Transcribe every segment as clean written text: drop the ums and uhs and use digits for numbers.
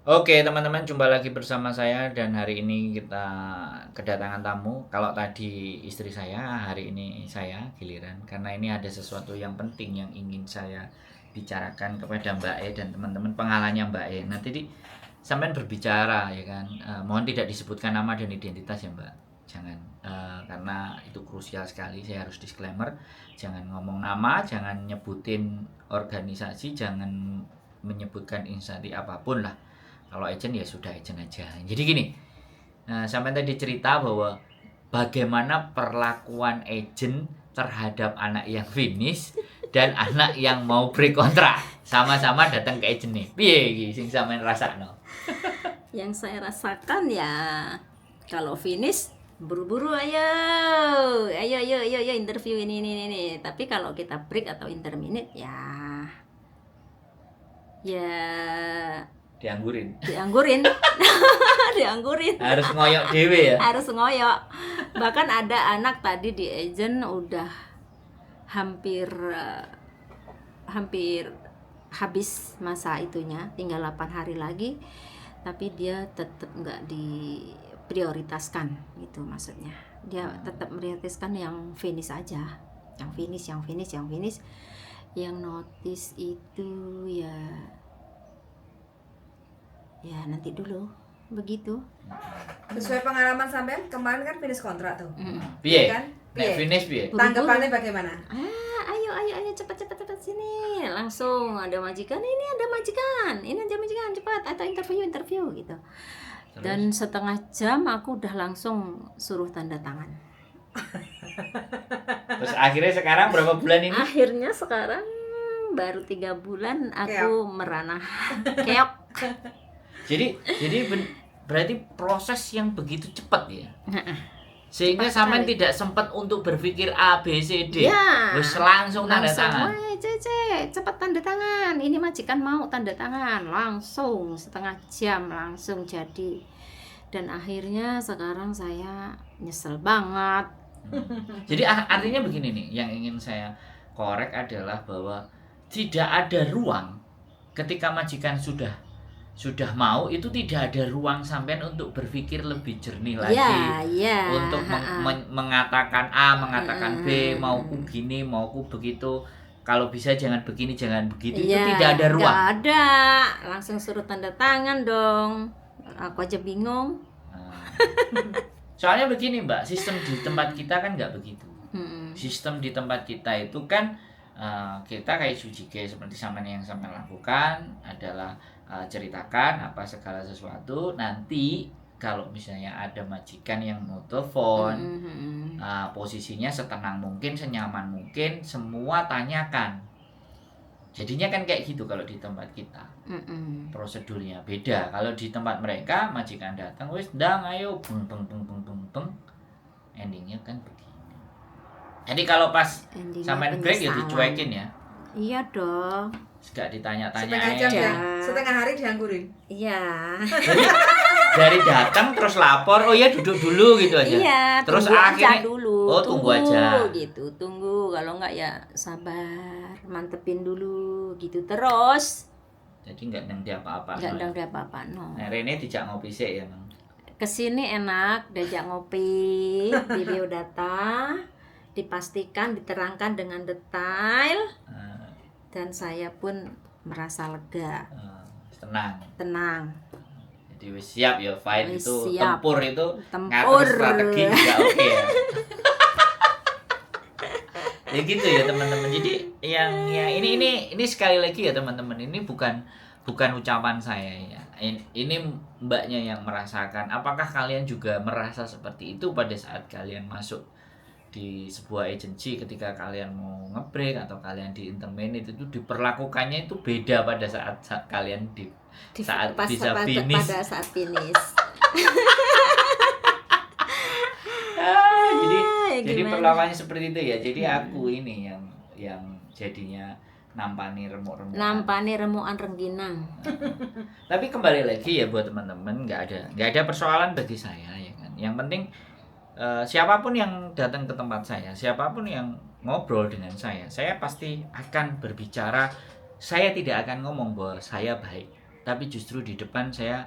Oke teman-teman, jumpa lagi bersama saya dan hari ini kita kedatangan tamu. Kalau tadi istri saya, hari ini saya giliran karena ini ada sesuatu yang penting yang ingin saya bicarakan kepada Mbak E dan teman-teman pengalannya Mbak E. Nanti sampean berbicara ya kan. Mohon tidak disebutkan nama dan identitas ya Mbak. Jangan karena itu krusial sekali. Saya harus disclaimer. Jangan ngomong nama, jangan nyebutin organisasi, jangan menyebutkan instansi apapun lah. Kalau agent ya sudah agent aja. Jadi gini, sampai tadi cerita bahwa bagaimana perlakuan agent terhadap anak yang finish dan anak yang mau break kontrak. Sama-sama datang ke agent nih. Piye iki sing sampean rasakno? Yang saya rasakan ya kalau finish buru-buru ayo interview ini. Tapi kalau kita break atau interminute ya Dianggurin. dianggurin. Dianggurin. Harus ngoyok dewe ya. Harus ngoyok. Bahkan ada anak tadi di agent udah hampir habis masa itunya, tinggal 8 hari lagi, tapi dia tetap nggak diprioritaskan gitu maksudnya. Dia tetap prioritaskan yang finish aja, yang finish. Yang notice itu ya nanti dulu begitu. Sesuai pengalaman sampean kemarin kan finish kontrak tuh. Piye? Kan? Nek finish piye? Tanggapannya bagaimana? Ayo cepat sini, langsung ada majikan, ini ada majikan cepat, atau interview gitu. Terus? Dan setengah jam aku udah langsung suruh tanda tangan. Terus akhirnya sekarang berapa bulan ini? Akhirnya sekarang baru 3 bulan aku merana keok. Jadi berarti proses yang begitu cepat ya. Sehingga Cepat sampean sekali. tidak sempat untuk berpikir A B C D. Ya, Terus langsung tanda tangan. Woi Cece, cepat tanda tangan. Ini majikan mau tanda tangan. Langsung setengah jam langsung jadi. Dan akhirnya sekarang saya nyesel banget. Jadi artinya begini nih, yang ingin saya korek adalah bahwa tidak ada ruang ketika majikan sudah mau, itu tidak ada ruang sampean untuk berpikir lebih jernih lagi. Ya. Untuk mengatakan A, mengatakan B, mauku gini, mauku begitu. Kalau bisa jangan begini, jangan begitu. Itu tidak ada ruang. Nggak ada. Langsung suruh tanda tangan dong. Aku aja bingung. Soalnya begini Mbak, sistem di tempat kita kan nggak begitu. Sistem di tempat kita itu kan kita kayak Sujike seperti yang sampean lakukan adalah ceritakan apa segala sesuatu. Nanti kalau misalnya ada majikan yang mau telepon, posisinya setenang mungkin, senyaman mungkin, semua tanyakan. Jadinya kan kayak gitu kalau di tempat kita. Prosedurnya beda. Kalau di tempat mereka majikan datang, wis ndang ayo beng. Endingnya kan begini. Jadi kalau pas sampean break ya dicuekin ya. Iya dong. Gak ditanya-tanya. Setengah jam ya. Setengah hari dianggurin. Iya. Jadi dari datang terus lapor, oh ya duduk dulu gitu aja. Iya, terus tunggu akhirnya aja dulu. tunggu aja gitu. Tunggu, kalau enggak ya sabar, mantepin dulu gitu terus. Jadi nggak neng apa-apa. Enggak ndang dia apa-apa no. Nah, Rene dijak ngopi sih ya, Mang. Kesini enak, diajak ngopi di biodata, dipastikan, diterangkan dengan detail, dan saya pun merasa lega, tenang. Jadi wis siap ya fight Wis itu, siap. tempur itu, Tempur. ngatur strategi juga oke ya. Ya gitu ya teman-teman. Jadi yang ya ini sekali lagi ya teman-teman, ini bukan ucapan saya ya. Ini mbaknya yang merasakan. Apakah kalian juga merasa seperti itu pada saat kalian masuk di sebuah agensi, ketika kalian mau nge-break atau kalian di interminute itu diperlakukannya itu beda pada saat kalian saat bisa finish. Pada saat finish. Jadi perlakuannya seperti itu ya. Jadi aku ini yang jadinya nampani remuan rengginang. Tapi kembali lagi ya buat teman-teman, nggak ada persoalan bagi saya ya kan. Yang penting siapapun yang datang ke tempat saya, siapapun yang ngobrol dengan saya pasti akan berbicara. Saya tidak akan ngomong bahwa saya baik. tapi justru di depan saya,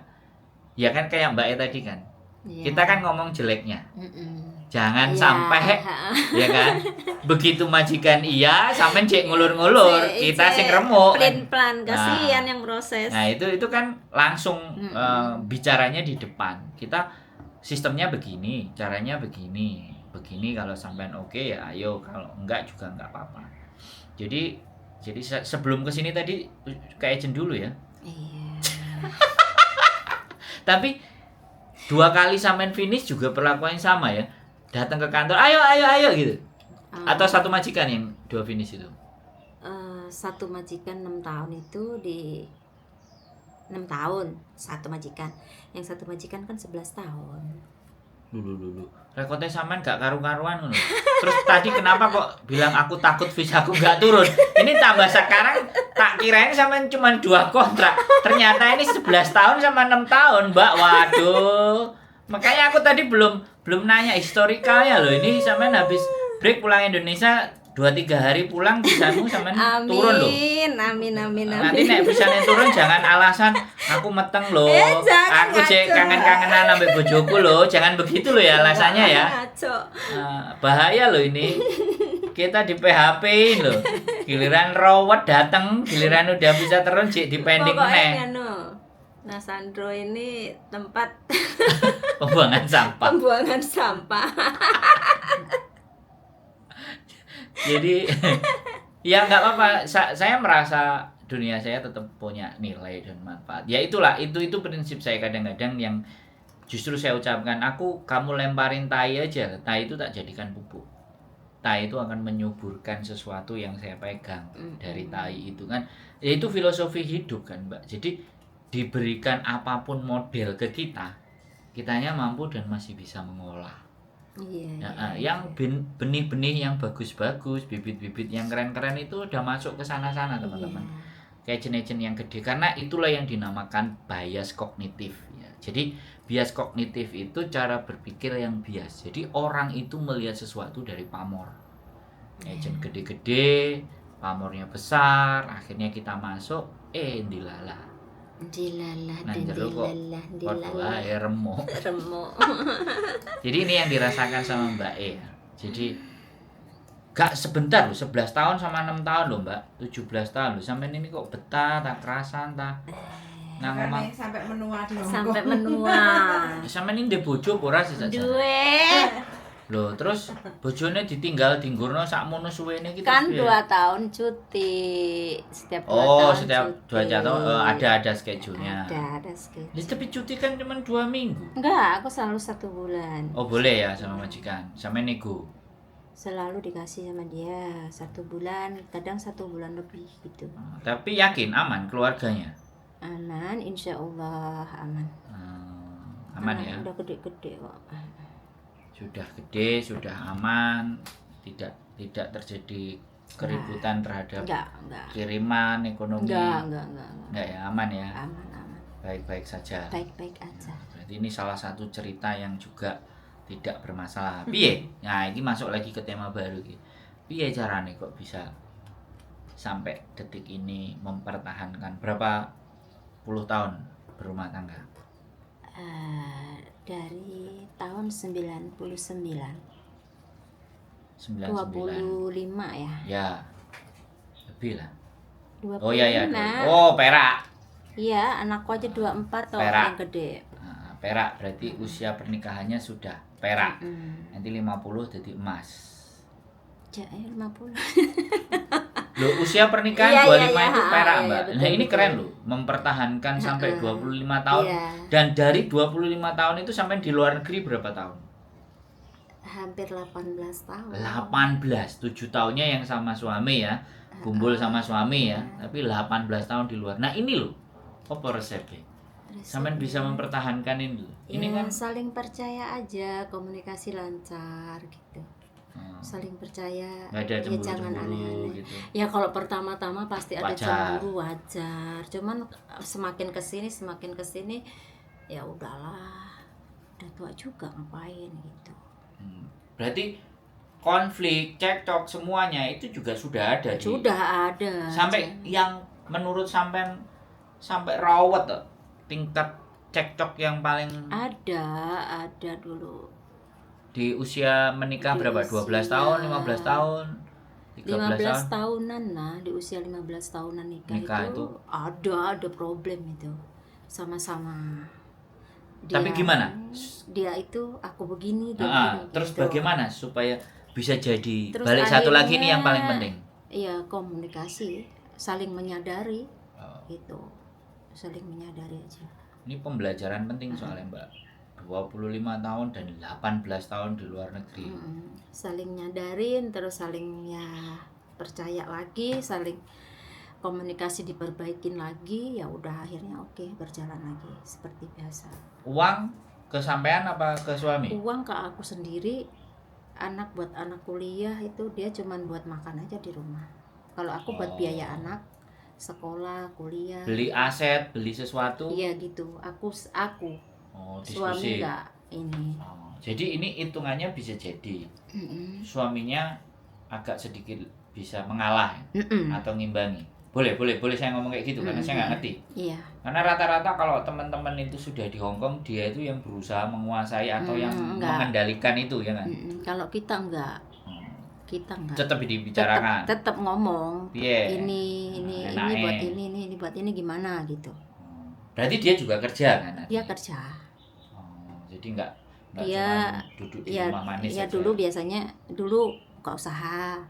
ya kan kayak Mbak E tadi kan, Iya. kita kan ngomong jeleknya, Mm-mm. jangan Iya. sampai ya kan, begitu majikan iya sampean cek ngulur-ngulur, kita sing remuk kan. Plan kasihan yang proses. Nah itu kan langsung Mm-mm. bicaranya di depan. Kita sistemnya begini, caranya begini, kalau sampean oke ya ayo, kalau enggak juga enggak apa-apa. Jadi sebelum kesini tadi ke agent dulu ya. Iya. Tapi 2 kali sampean finish juga perlakuannya sama ya. Datang ke kantor, ayo gitu. Atau satu majikan yang 2 finish itu. Satu majikan 6 tahun itu di 6 tahun satu majikan. Yang satu majikan kan 11 tahun. Dulu. Rekodnya sampean gak karu-karuan ngono. Terus tadi kenapa kok bilang aku takut visaku gak turun? Ini tambah sekarang tak kirain sampean cuma 2 kontrak. Ternyata ini 11 tahun sama 6 tahun, Mbak. Waduh. Makanya aku tadi belum nanya historikalnya loh. Ini sampean habis break pulang Indonesia 2-3 hari pulang visamu sampean turun loh. Amin. Nanti nek visanya turun jangan alasan aku meteng loh. Jangan Aku cek ngaco. kangen-kangenan sampai bojoku loh. Jangan begitu loh ya alasannya ya. Ngaco. Bahaya loh ini. Kita di PHP-in loh. Giliran rawat dateng, giliran udah bisa turun cek di pending Pokoknya meneh. Nah Sandro ini tempat Pembuangan sampah. pembuangan sampah. Jadi ya nggak apa-apa. Saya merasa dunia saya tetap punya nilai dan manfaat. Ya itulah, itu prinsip saya kadang-kadang yang justru saya ucapkan. Kamu lemparin tai aja, tai itu tak jadikan pupuk. Tai itu akan menyuburkan sesuatu yang saya pegang dari tai itu kan. Ya itu filosofi hidup kan, Mbak. Jadi diberikan apapun model ke kita, kitanya mampu dan masih bisa mengolah. Iya. Yang benih-benih yang bagus-bagus, bibit-bibit yang keren-keren itu udah masuk ke sana-sana teman-teman. Kayak agent-agent yang gede, karena itulah yang dinamakan bias kognitif ya. Jadi bias kognitif itu cara berpikir yang bias. Jadi orang itu melihat sesuatu dari pamor. Agent gede-gede, pamornya besar, akhirnya kita masuk, dilalah. Dilalah Nah, dan jero kok dilalah. waduh remuk. Remuk. Jadi ini yang dirasakan sama Mbak E ya. Jadi gak sebentar loh, 11 tahun sama 6 tahun loh Mbak, 17 tahun loh. Sampai ini kok betah, tak kerasan, tak nah ngomong. Sampai menua di Hongkong. Sampai menua. Sampai ini ndek bojo apa ora sih saja? Duwe. Loh, terus bojone ditinggal dinggurno sakmono suwene iki Kan terus piye? 2 tahun cuti. Setiap 2 tahun Setiap cuti. 2 tahun ada schedule-nya. Ada schedule. Ya, tapi cuti kan cuma 2 minggu. Enggak, aku selalu 1 bulan. Oh, boleh ya sama majikan. Sama nego. Selalu dikasih sama dia 1 bulan, kadang 1 bulan lebih gitu. Tapi yakin aman keluarganya? Aman, insya Allah aman. Aman ya. Udah gede-gede kok. Sudah gede, sudah aman, tidak terjadi keributan terhadap Enggak. kiriman ekonomi. Enggak. Enggak ya, aman ya. Aman. Baik-baik saja. Baik-baik aja. Berarti ini salah satu cerita yang juga tidak bermasalah. Piye? Nah, ini masuk lagi ke tema baru iki. Piye carane kok bisa sampai detik ini mempertahankan berapa puluh tahun berumah tangga? Dari tahun 99. 99. 25 ya. Ya. Lebih lah. 25. Oh iya. Oh, perak. Iya, anakku aja 24 toh Perak. yang gede. Nah, perak berarti usia pernikahannya sudah perak. Mm-mm. Nanti 50 jadi emas. 50. Loh, usia pernikahan Iya, 25 iya, itu perak, iya, Mbak. betul, Nah, ini betul. keren loh, mempertahankan sampai 25 tahun. Iya. Dan dari 25 tahun itu sampai di luar negeri berapa tahun? Hampir 18 tahun. 18, 7 tahunnya yang sama suami ya. Kumpul sama suami ya, tapi 18 tahun di luar. Nah, ini loh. Apa resepnya? Sampai bisa mempertahankan ini loh. Ini Ya, kan saling percaya aja, komunikasi lancar gitu. Saling percaya. nggak ada Ya jangan cemburu aneh-aneh. gitu. Ya kalau pertama-tama pasti ada Wajar. cemburu, wajar. Cuman semakin kesini ya udahlah. Udah tua juga ngapain gitu. Berarti konflik, cekcok semuanya itu juga sudah ada di Sudah ada. sampai yang menurut sampean sampai rawat tuh. Tingkat cekcok yang paling Ada dulu. di usia menikah Di berapa? 12 tahun, 15 tahun, 13 tahun. 15 tahunan nah, di usia 15 tahunan nikah Nikah itu, itu? ada problem itu. Sama-sama. Tapi gimana? Dia itu aku begini, dia begini. Terus gitu. bagaimana supaya bisa jadi Terus balik satu lagi nih akhirnya, yang paling penting. Iya, komunikasi, saling menyadari Oh, gitu. Saling menyadari aja. ini pembelajaran penting soalnya Mbak. 25 tahun dan 18 tahun di luar negeri. Saling nyadarin, terus saling ya percaya lagi, saling komunikasi diperbaikin lagi, ya udah akhirnya oke, berjalan lagi seperti biasa. Uang ke sampean apa ke suami? Uang ke aku sendiri, buat anak kuliah itu dia cuman buat makan aja di rumah. Kalau aku buat biaya anak, sekolah, kuliah. Beli aset, beli sesuatu. Iya gitu. Aku Oh, suami diskusi. enggak ini. Oh, jadi ini hitungannya bisa jadi suaminya agak sedikit bisa mengalah atau ngimbangi. Boleh saya ngomong kayak gitu karena saya nggak ngerti. Iya. Karena rata-rata kalau teman-teman itu sudah di Hong Kong, dia itu yang berusaha menguasai atau yang enggak. mengendalikan itu ya kan. Kalau kita enggak, Tetap dibicarakan. tetap ngomong. Iya. Ini enaknya. buat ini buat ini gimana gitu. Berarti dia juga kerja kan? Dia kerja. Jadi nggak Dia cuma duduk di ya, rumah manis ya aja. dulu biasanya buka usaha.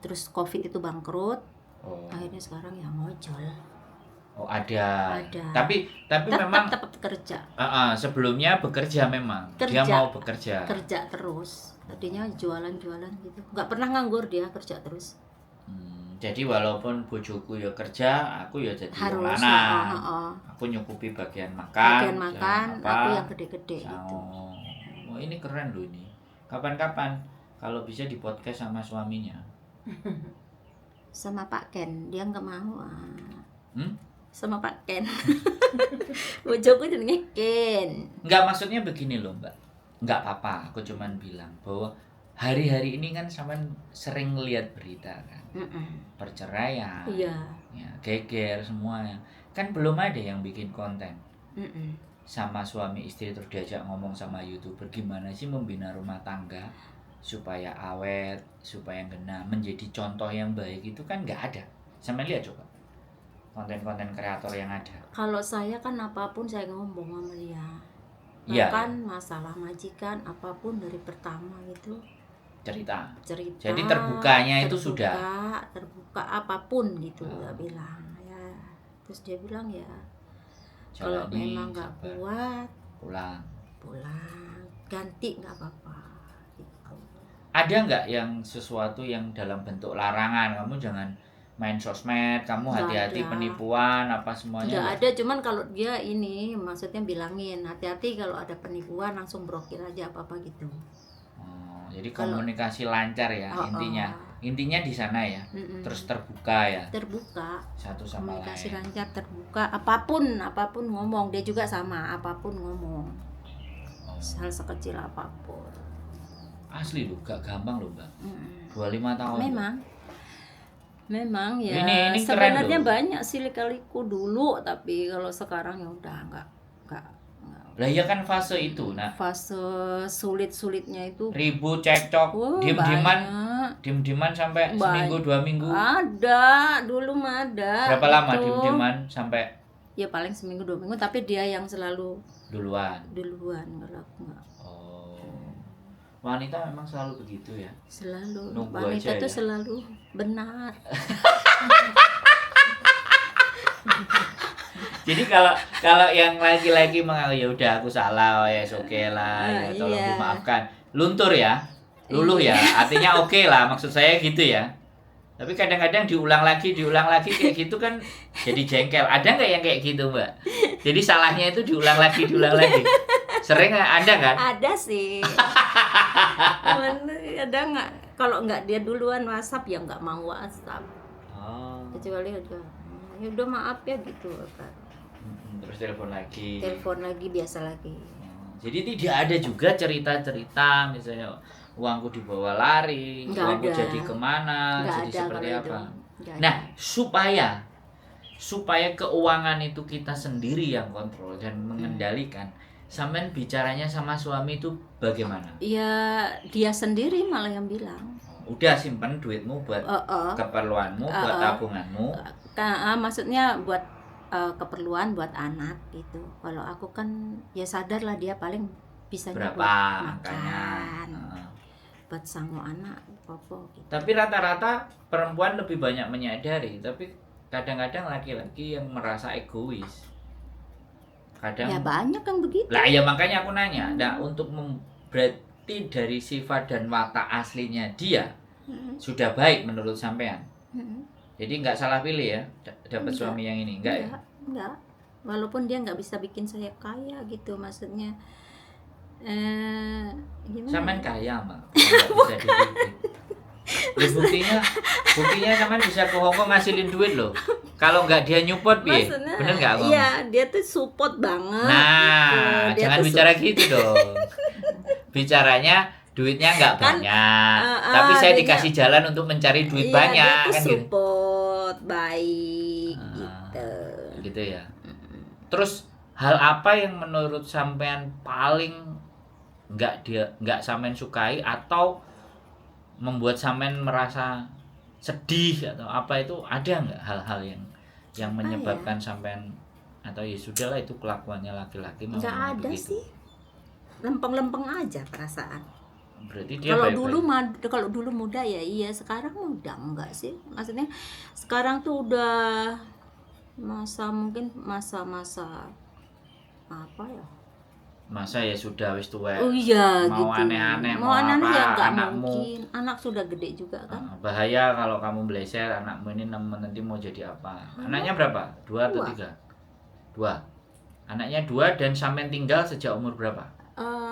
Terus Covid itu bangkrut. Oh. Akhirnya sekarang ya ngojol. Oh ada. Ada. Tapi memang tetap kerja. sebelumnya bekerja memang. Dia Kerja. mau bekerja. Kerja terus. Tadinya jualan gitu. Nggak pernah nganggur, dia kerja terus. Jadi walaupun bojoku ya kerja, aku ya jadi wong Harus. lanang. Aku nyukupi bagian makan. Aku yang gede-gede gitu. Oh ini keren loh ini. Kapan-kapan kalau bisa di podcast sama suaminya. Sama Pak Ken, dia nggak mau. Sama Pak Ken. Bojoku jenenge Ken. Enggak, maksudnya begini loh Mbak. Enggak apa-apa, aku cuman bilang bahwa hari-hari ini kan sampean sering lihat berita kan. Perceraian. Iya. Ya, geger semuanya. Kan belum ada yang bikin konten. Sama suami istri terus diajak ngomong sama YouTuber gimana sih membina rumah tangga supaya awet, supaya kena menjadi contoh yang baik, itu kan nggak ada. Sampean lihat coba konten-konten kreator yang ada. Kalau saya kan apapun saya ngomong sama dia. Iya. Bahkan masalah majikan apapun dari pertama gitu Cerita. cerita. Jadi terbukanya itu sudah. Terbuka apapun gitu dia bilang ya. Terus dia bilang ya kalau Jalani, memang nggak sabar. kuat Pulang. ganti nggak apa-apa gitu. Ada nggak yang sesuatu yang dalam bentuk larangan, kamu jangan main sosmed, kamu Nggak hati-hati ada. penipuan apa semuanya? Nggak ada, cuman kalau dia ini maksudnya bilangin hati-hati kalau ada penipuan langsung blokir aja apa-apa gitu. Jadi komunikasi lancar ya intinya di sana ya. Terus terbuka ya. Terbuka. Satu sama Komunikasi lain. lancar, terbuka, apapun ngomong, dia juga sama, apapun ngomong. Hal sekecil apapun. Asli loh, gak gampang loh Mbak. 25 tahun. Memang ya. Ini keren sebenarnya loh. banyak sih lika-liku dulu, tapi kalau sekarang ya udah enggak. Lah iya kan fase itu, nah. Fase sulit-sulitnya itu Ribut, cekcok, diem-dieman sampai seminggu 2 minggu. ada, dulu mah ada. Berapa lama gitu. diem-dieman sampai Ya paling seminggu 2 minggu, tapi dia yang selalu duluan. kalau aku enggak. Wanita memang selalu begitu ya. Selalu. Nunggu Wanita aja tuh ya. selalu benar. Jadi kalau yang laki-laki mengaku ya udah aku salah, ya oke lah, ya tolong Iya. dimaafkan. Luntur ya, luluh ya, artinya oke lah, maksud saya gitu ya. Tapi kadang-kadang diulang lagi kayak gitu kan jadi jengkel. Ada nggak yang kayak gitu Mbak? Jadi salahnya itu diulang lagi. Sering ada kan? Ada sih. Cuman ada nggak? Kalau nggak dia duluan WhatsApp ya nggak mau WhatsApp. Kecuali udah maaf ya gitu kan. Terus telepon lagi Biasa lagi. jadi tidak ada juga cerita-cerita misalnya uangku dibawa lari, Nggak uangku ada. jadi kemana, Nggak jadi ada seperti kalau apa. itu. Nggak ada. Nah, supaya supaya keuangan itu kita sendiri yang kontrol dan mengendalikan. Sampean bicaranya sama suami itu bagaimana? Ya dia sendiri malah yang bilang. Udah simpen duitmu buat keperluanmu, buat tabunganmu. Maksudnya buat keperluan buat anak gitu. Kalau aku kan ya sadar lah dia paling bisa Berapa buat angkanya? makan, buat sangu anak, popo gitu. Tapi rata-rata perempuan lebih banyak menyadari, tapi kadang-kadang laki-laki yang merasa egois. Kadang Ya banyak yang begitu. lah ya makanya aku nanya, nah untuk berarti dari sifat dan watak aslinya dia sudah baik menurut sampean. Jadi nggak salah pilih ya dapat suami yang ini, enggak ya? Enggak. Walaupun dia nggak bisa bikin saya kaya gitu, maksudnya gimana? Sampean kaya mah, nggak bisa dibikin. Buktinya sampean bisa ke Hongkong ngasilin duit loh. Kalau nggak dia nyupport piye? Maksudnya, Bener nggak Om? Iya, dia tuh support banget. Nah, Dia jangan tuh bicara gitu dong. Bicaranya duitnya nggak banyak, tapi saya duitnya- dikasih jalan untuk mencari duit banyak, dia tuh kan gitu. support baik gitu. Gitu ya. Terus hal apa yang menurut sampean paling nggak sampean sukai atau membuat sampean merasa sedih atau apa itu, ada nggak hal-hal yang menyebabkan sampean atau ya sudahlah itu kelakuannya laki-laki memang Nggak ada begitu. sih, lempeng-lempeng aja perasaan. Berarti dia Kalau baik-baik. kalau dulu muda ya iya, sekarang udah enggak sih. Maksudnya sekarang tuh udah mungkin masa-masa apa ya? Masa ya sudah wis tuwek. Oh iya Mau gitu. aneh-aneh, mau mau aneh-aneh ya apa, nggak anakmu. mungkin. Anak sudah gede juga kan. Bahaya kalau kamu beleser, anakmu ini nanti mau jadi apa? Anaknya berapa? 2 atau 2. 3? 2. Anaknya 2 dan sampean tinggal sejak umur berapa?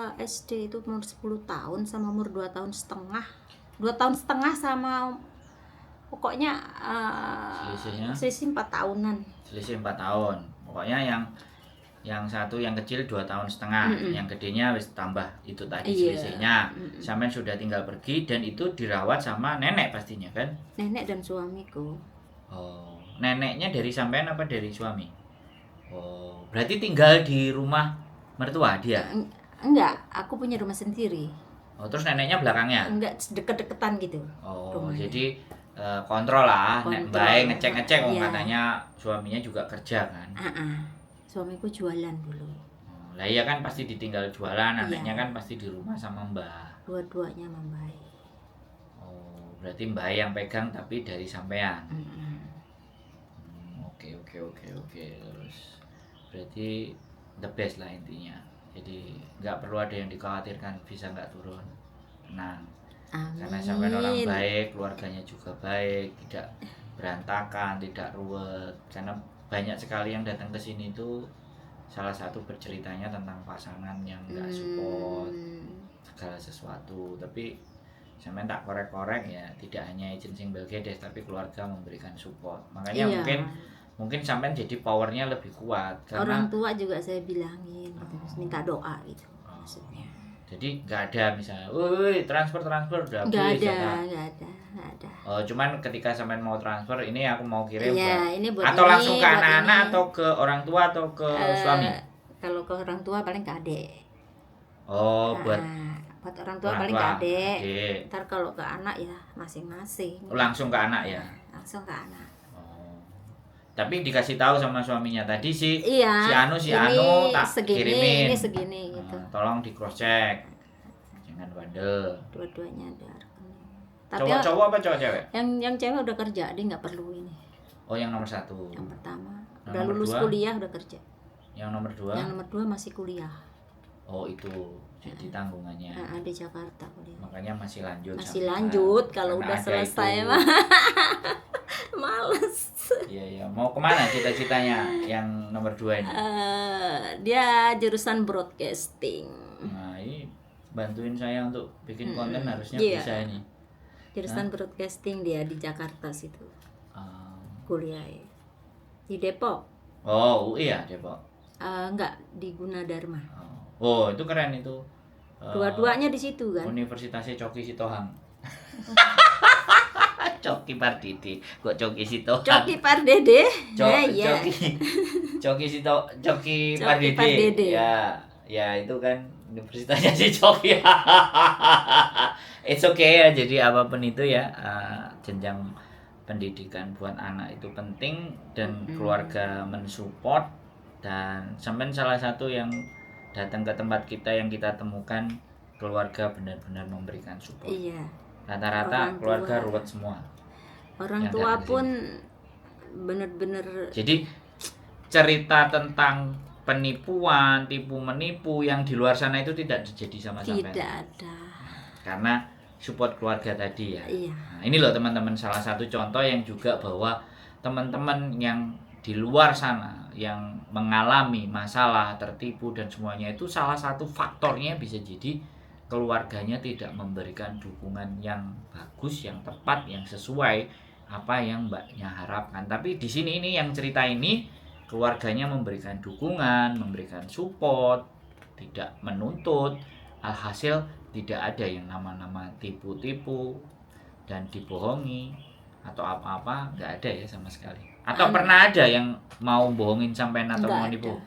SD itu umur 10 tahun sama umur 2 tahun setengah. 2 tahun setengah sama pokoknya Selisihnya? selisih 4 tahunan. Selisih 4 tahun. Pokoknya yang satu yang kecil 2 tahun setengah, yang gedenya wis tambah itu tadi Iya. selisihnya. Sampean sudah tinggal pergi dan itu dirawat sama nenek pastinya kan? Nenek dan suamiku. Oh, neneknya dari sampean apa dari suami? Oh, berarti tinggal di rumah mertua dia. Enggak, aku punya rumah sendiri. Oh, terus neneknya belakangnya. Enggak deket-deketan gitu. Oh, rumahnya. jadi kontrol lah, nek Kontrol. baik ngecek-ngecek, Iya. katanya suaminya juga kerja kan. Suamiku jualan dulu. Oh, lah iya kan pasti ditinggal jualan, anaknya kan pasti di rumah sama mbah. Dua-duanya membaik. Oh, berarti mbah yang pegang tapi dari sampean. Oke. Terus berarti the best lah intinya. Jadi nggak perlu ada yang dikhawatirkan, bisa nggak turun, tenang. Karena sampean orang Amin. baik, keluarganya juga baik, tidak berantakan, tidak ruwet. Karena banyak sekali yang datang ke sini itu salah satu berceritanya tentang pasangan yang nggak support segala sesuatu. Tapi sampean tak korek-korek ya, tidak hanya izin sing Belgedes tapi keluarga memberikan support. Makanya Iya. mungkin sampean jadi powernya lebih kuat karena Orang tua juga saya bilangin gitu, minta doa gitu maksudnya. jadi nggak ada misalnya, woi transfer udah Nggak habis, ada, ya, nggak ada. oh cuman ketika sampean mau transfer ini aku mau kirim Iya, ini buat atau ini, langsung ke buat anak-anak ini. atau ke orang tua atau ke suami. Kalau ke orang tua paling ke adik. Oh buat Buat orang tua orang paling tua, ke adik. adik. Ntar kalau ke anak ya masing-masing. Oh, langsung ke anak ya. Langsung ke anak. Oh. Tapi dikasih tahu sama suaminya tadi si Iya. si ini Anu tak segini, kirimin. ini segini gitu. Tolong di cross check. Jangan bandel. Dua-duanya ada rekening. Tapi Cowok-cowok apa cowok-cewek? yang cewek udah kerja, dia nggak perlu ini. Oh yang nomor 1. Yang pertama Yang udah nomor lulus 2? kuliah udah kerja. Yang nomor 2? Yang nomor 2 masih kuliah. Oh itu jadi tanggungannya. Di Jakarta kuliah. Makanya masih lanjut. Masih sampai lanjut sekarang. kalau Karena udah ada selesai itu. mah. Males. Iya. Mau kemana cita-citanya yang nomor 2 ini? Dia jurusan broadcasting. Nah ini bantuin saya untuk bikin konten harusnya Iya. bisa ini. Jurusan broadcasting dia di Jakarta situ. Um, Kuliah ya. Di Depok. Oh UI ya Depok. Enggak, di Gunadarma. Oh itu keren itu. Dua-duanya di situ kan. Universitasnya Coki Sitohang. Coki Pardede. Kok Coki Sitohang? Coki Pardede. Coki Coki Coki Pardede. Pardede. Ya itu kan universitasnya si Coki. It's okay ya. Jadi apapun itu ya, jenjang pendidikan buat anak itu penting dan keluarga mensupport, dan sampai salah satu yang datang ke tempat kita yang kita temukan keluarga benar-benar memberikan support. Iya. Rata-rata Orang keluarga tua. ruwet semua. Orang Yang tua datang ke pun bener-bener Jadi cerita tentang penipuan, tipu menipu yang di luar sana itu tidak terjadi sama sampean. tidak ada. Karena support keluarga tadi ya. Iya. Nah, ini loh teman-teman, salah satu contoh yang juga bahwa teman-teman yang di luar sana yang mengalami masalah, tertipu dan semuanya itu salah satu faktornya bisa jadi keluarganya tidak memberikan dukungan yang bagus, yang tepat, yang sesuai apa yang mbaknya harapkan. Tapi di sini ini yang cerita ini keluarganya memberikan dukungan, memberikan support, tidak menuntut. Alhasil tidak ada yang nama-nama tipu-tipu dan dibohongi atau apa-apa, nggak ada ya sama sekali. Atau pernah ada yang mau bohongin sampean atau Nggak mau nipu? ada.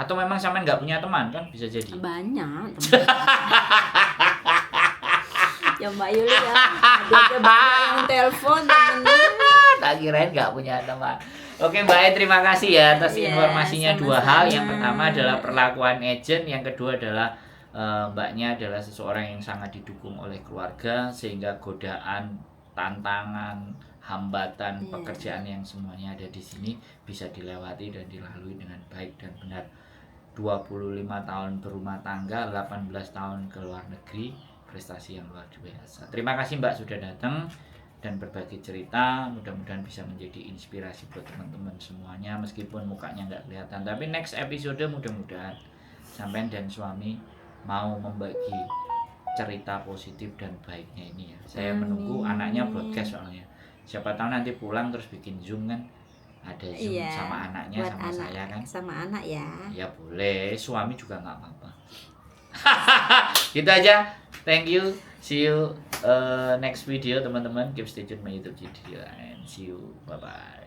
Atau memang sampean nggak punya teman kan, bisa jadi. Banyak teman. Ya Mbak Yuli ya, ada banyak yang telepon temen. Tak kirain nggak punya teman. Oke Mbak E, terima kasih ya atas Iya, informasinya. Dua sama-sama. hal, yang pertama adalah perlakuan agent, yang kedua adalah mbaknya adalah seseorang yang sangat didukung oleh keluarga sehingga godaan, tantangan, hambatan, Iya. pekerjaan yang semuanya ada di sini bisa dilewati dan dilalui dengan baik dan benar. 25 tahun berumah tangga, 18 tahun ke luar negeri, prestasi yang luar biasa. Terima kasih Mbak sudah datang dan berbagi cerita, mudah-mudahan bisa menjadi inspirasi buat teman-teman semuanya, meskipun mukanya nggak kelihatan. Tapi next episode mudah-mudahan sampean dan suami mau membagi cerita positif dan baiknya ini ya. Saya menunggu anaknya broadcast soalnya. Siapa tahu nanti pulang terus bikin Zoom kan. Ada Zoom Iya, sama anaknya buat sama anak, saya kan. sama anak ya. Ya boleh, suami juga nggak apa-apa. Gitu aja. Thank you. See you next video teman-teman. Keep stay tune my YouTube video and see you. Bye bye.